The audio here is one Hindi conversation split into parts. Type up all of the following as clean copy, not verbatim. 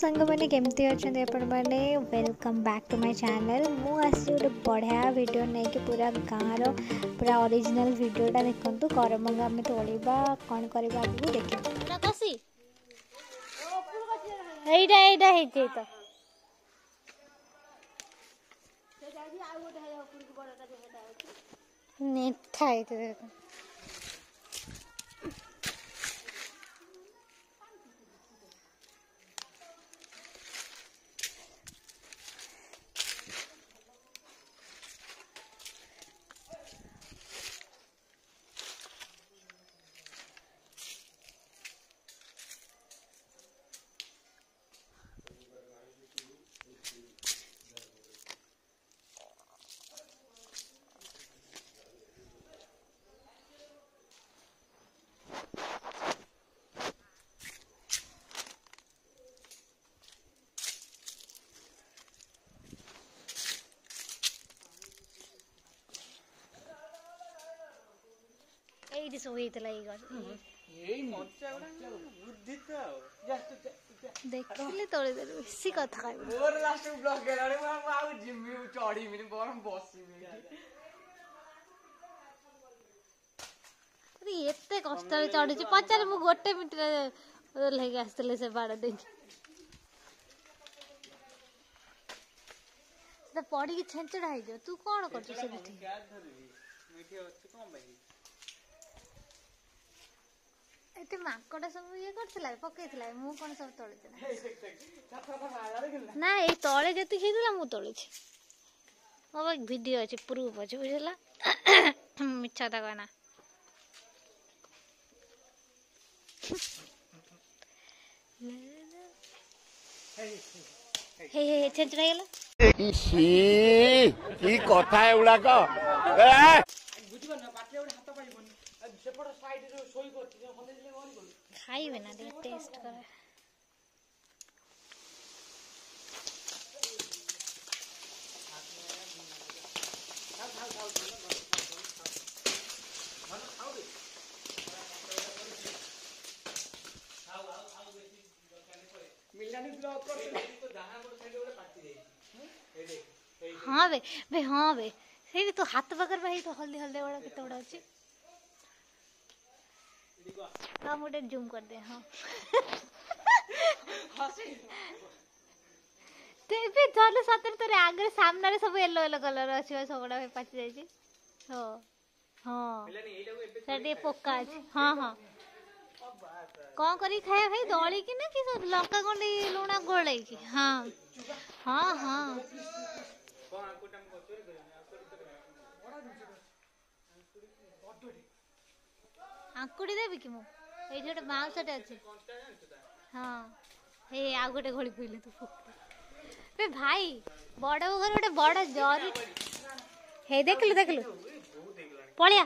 सांग मैंने केमती अच्छा आपण मैंने welcome back to my channel मुझे गोटे बढ़िया वीडियो नहीं कि पूरा गाँव पूरा ओरिजिनल वीडियोटा देखु करमंगा आम तोड़ा कौन करवा आगे देखिए ये सब होता देखिले तोड़े दे बेसी कथा मोर लास्ट ब्लॉग गेलारे म आउ जिम्मी चढ़ी मिनी बरम बसी मी अरे एते कष्ट रे चढ़ी छी पचारे मु गोटे मिनिट रे लेके आस्तले से बाड़ दे त पड़ी की छेंचड़ा है जो तू कोन कर छ से बिठी क्या धरबी मीठी अछि कोन भाई एते माकड़ा सब ये करथला पकेथला मु कोन सब तोड़े ना ए तळे जति हेतला मु तोड़े छी मोर एक वीडियो अछि प्रूफ अछि बुझला मिच्छा ता कहना हे हे छेंचड़ा गेला इसी की कथा एउडा को बुझिबो न पाटले उडे हाथ पाइबो न सेपड़ साइड रे सोई करछि हले दिले गरी गरी खाइबे ना दे टेस्ट करे मिलानी ब्लॉक कर तो जहां मोर साइड उडे पाटी दे ए देख हाँ बे हाँ बे से तो हाथ पकड़ भाई तो हल्दी हल्दी बड़ा कितना बड़ा अच्छी हाँ मुझे जूम कर दे हाँ ते चलो सतर तोरे आगे सामने रे सब येलो येलो कलर अछि सब बड़ा पाची जाई छी हो हां मिलानी एटा को एबे सेटे पोका अछि हां हां कौन करी खाए भाई दौड़ी की ना कि सब लंका गुंडी लूना गोळे की हां हां हां कोन आकुटम को चोरी करे बड़ा आंकुड़ी देबी कि मु ए जोटे माउसटे अछि हां हे आ गोटे घोड़ी पइले तू बे भाई बड़ घर गोटे बड़ जरी हे देखलु पळिया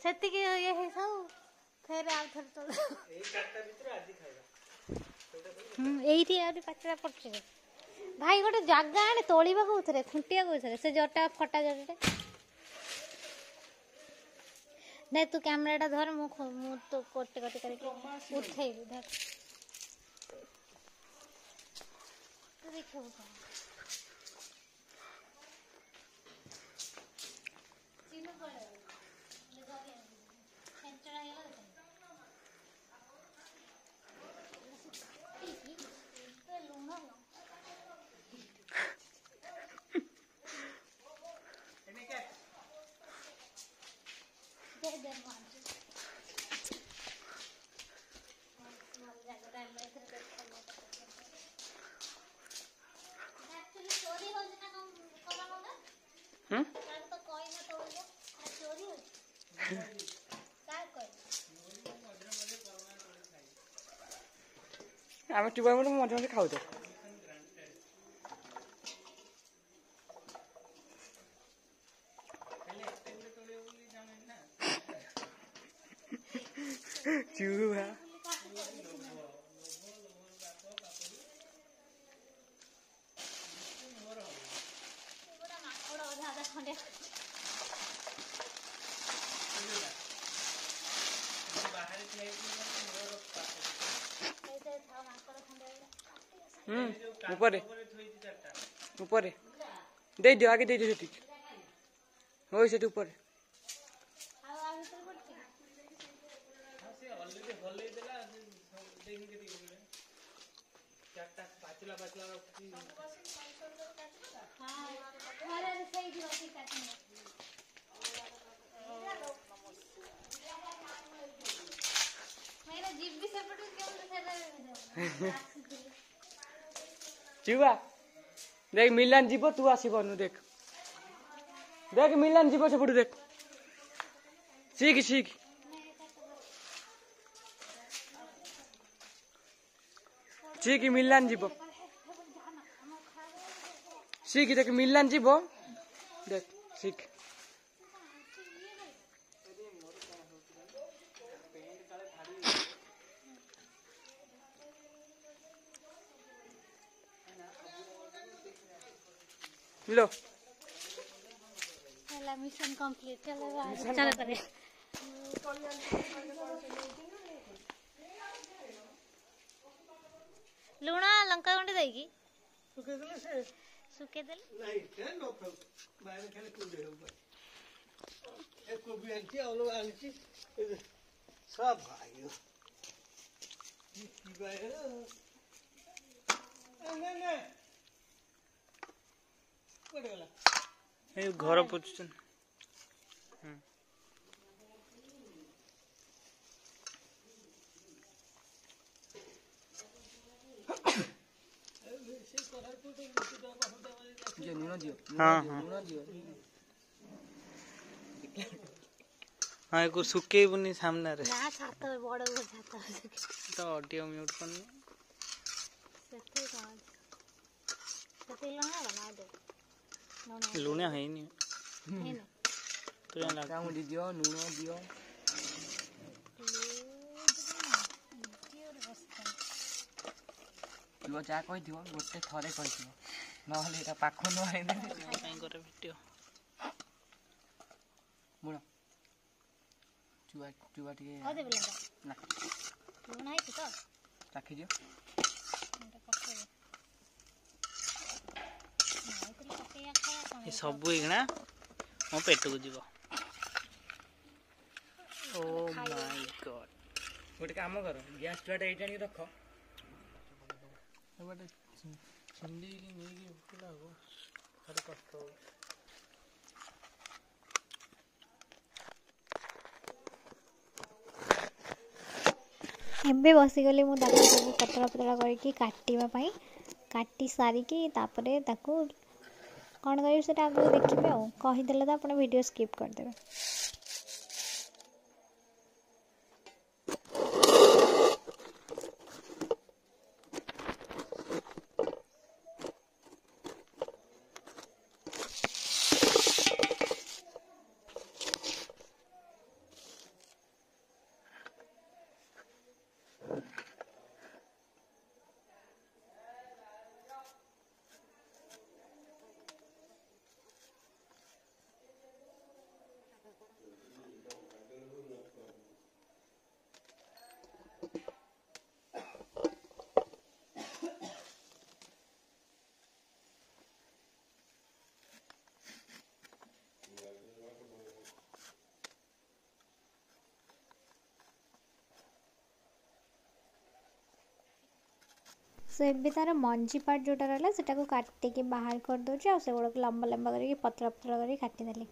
सेति के ये हे सब फेर आ थर तो ए काटा भीतर आजि खाइबा एइठी आउरी पाचरा पड़छ भाई गोटे जागा आने तोड़ीबा कोथरे खुंटिया कोथरे से जटा फटा जटे नहीं तू कैमराटा धर मु तो कोटे कोटे करके उठेबी धर तो देखो चिनो पड़े ले धर सेंचरा हेला तो लूना एने क्या दे मान आमे टिबा मते मजे मजे खाउ त चुहा ऊपर ऊपर दे दियो आगे दे दियो ठीक होय सेठी ऊपर चिवा देख मिलान जीव तू आसबनु देख देख मिलान जीव सेपटू देख सीख सीख सीख मिलान जीव सीख देख मिलान जीव देख सीख लो मिशन कंप्लीट चलो करे लुण लंका गुंड देगी सुखे देले घर पोछुछन हाँ हाँ हाँ को सुके बुनी सामने रे ना छात बड़ छात तो ऑडियो म्यूट करनी सेते कौन सेते लगा बना दे लुणिया है नहीं है ना तो यहाँ लगा मुझे दियो नूनो दियो तू जा कहि दियो गोटे थरे कहि दियो नहले एटा पाखो न आइ दे काई करे वीडियो मुड़ा चुआ चुआ टिके आ दे बेला ना लुण है तो राखि दियो ये सब इगना मो पेट को जीव ओ माय गॉड गोटे काम कर गैस चुआटा एटा नि रख एबाटे छिंडी की नहीं की उठला हो भारी कष्ट हो एबे बसीगली मु ताको सब पतला पतला करके काटिबा काटी सारिकी तापरे ताको कौन करिए से आगे देखिए आ कहीदेले तो आप वीडियो स्किप करदे सो ए तार मंजी पार्ट जोटा रहा से काटिकी बाहर कर दूचे से गुड़ा लंबा लंबा करके पतला पतला करके काटिदेली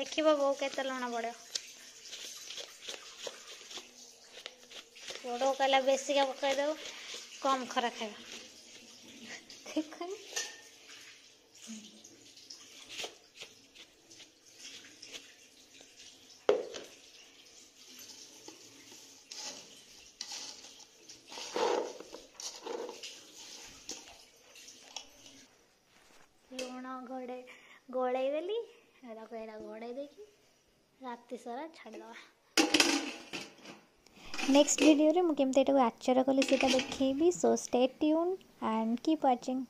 देखिबो बो केते लुण पड़ो बड़ कहला बेसी का पकाई दो कम खरा खाइबा देखनी लुण गोड़े देली गोड़े देखी राति सारा छाड़दवा नेक्स्ट वीडियो रे मु केमते आचार कली सेटा देखैबी so stay tune and keep watching.